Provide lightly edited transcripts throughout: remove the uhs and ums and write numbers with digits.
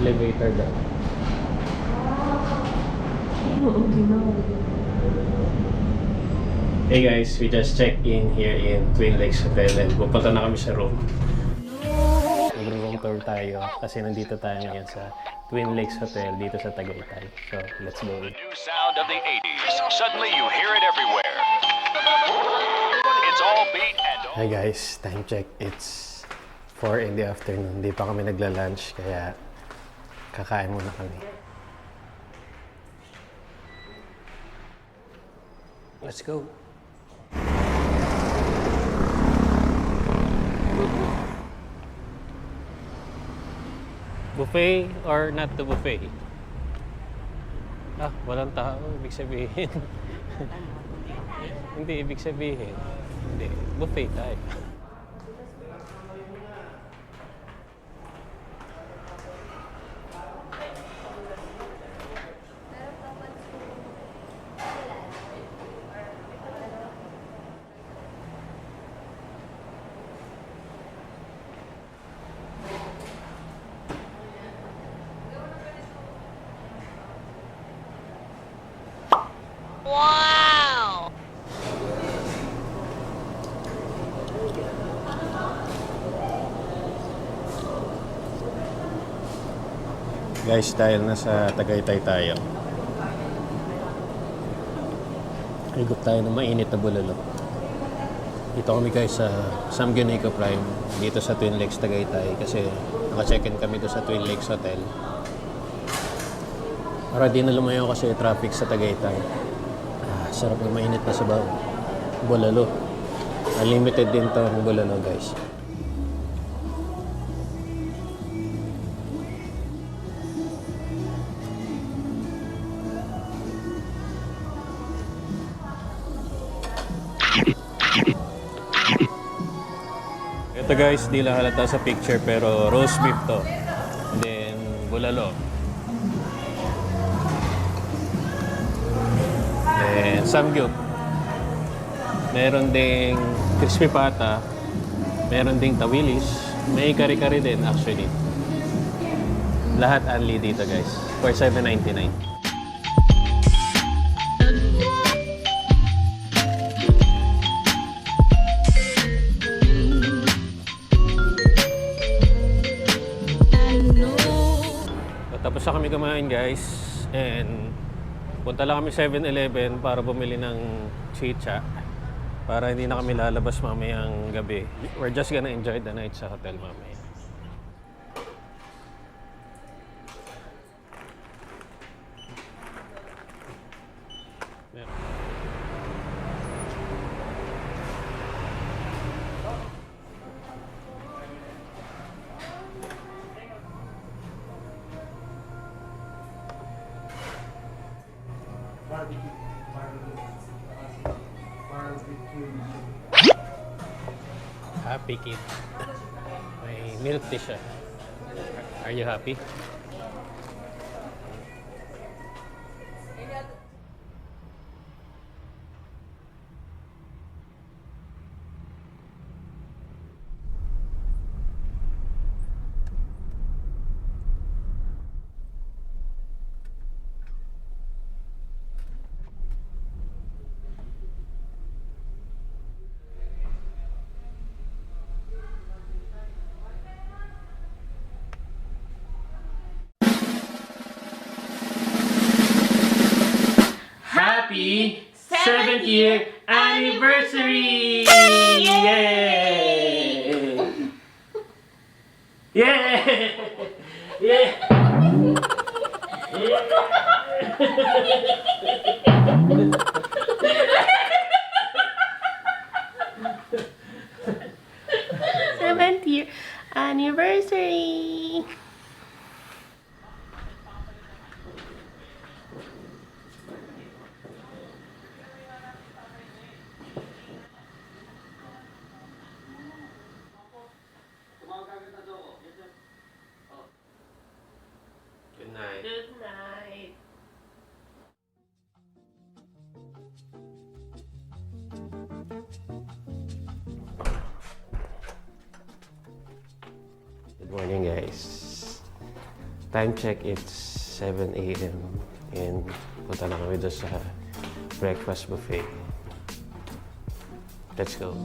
Elevator daw. Hey guys, we just checked in here in Twin Lakes Hotel and pupunta na kami sa room. Mag-room tour tayo kasi nandito tayo ngayon sa Twin Lakes Hotel dito sa Tagaytay. So, let's go. The new sound of the 80s. Suddenly you hear it everywhere. It's all beat and all. Hi guys, time check. It's 4 in the afternoon. Hindi pa kami nagla-lunch kaya kakain muna kami. Let's go. Buffet or not the buffet? Walang tao. Ibig sabihin. Hindi, ibig sabihin. Hindi, buffet tayo. Wow! Guys, dahil nasa Tagaytay tayo, higop tayo ng mainit na bulalo. Dito kami guys sa Samgyuniku Prime, dito sa Twin Lakes Tagaytay kasi naka-check-in kami doon sa Twin Lakes Hotel. Para di na lumayo kasi traffic sa Tagaytay. Sarap ng mainit na sabaw. Bulalo. Unlimited din to ng bulalo guys. Ito guys, di lang halata sa picture pero roast beef to. And then bulalo. And samgyup. Meron ding crispy pata. Meron ding tawilis. May kari-kari din actually. Lahat only dito guys. For $7.99. Tapos na kami kumain guys. And punta lang kami 7-Eleven para bumili ng chicha para hindi na kami lalabas mamayang gabi. We're just gonna enjoy the night sa hotel mamaya. Happy kid. May milk tea siya. Are you happy? Happy 7th year anniversary! Yay! Yay! Yeah! Seventh year anniversary! Good night. Good night. Good morning guys. Time check, it's 7 a.m. and punta na kami doon sa breakfast buffet. Let's go.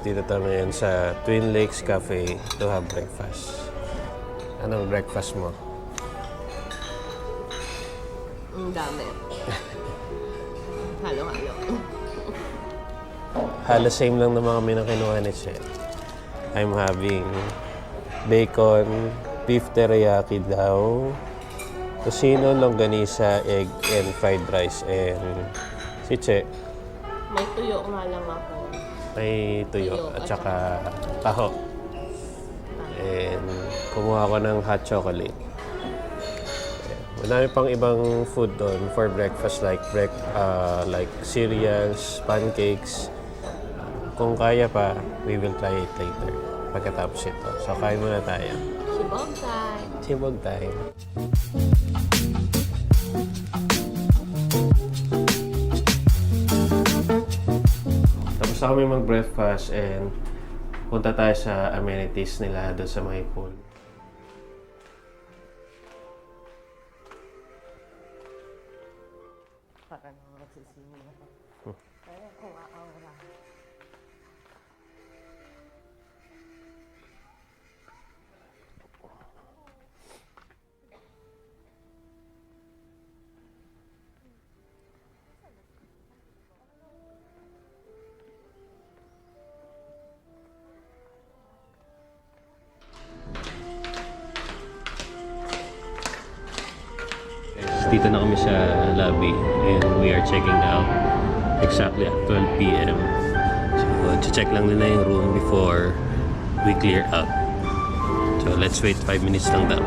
Dito tayo ngayon sa Twin Lakes Cafe to have breakfast. Anong breakfast mo? Ang dami. Halo-halo. Halos same lang ng mga minakinuha ni Che. I'm having bacon, beef teriyaki daw, tocino, longganisa, egg, and fried rice. And si Che, May tuyo nga lang ako. may tuyo at saka taho. And kumuha ko ng hot chocolate. Madami pang ibang food doon for breakfast like cereals, pancakes. Kung kaya pa, we will try it later pagkatapos ito. So kain muna tayo. Sibog time. Sibog time. Tapos na kami mag-breakfast and punta tayo sa amenities nila doon sa may pool. Para naman magsisingin ako. Kaya kung aawra. Dito na kami sa lobby and we are checking out exactly at 12 p.m. So, check lang nila yung room before we clear out. So, let's wait 5 minutes lang daw.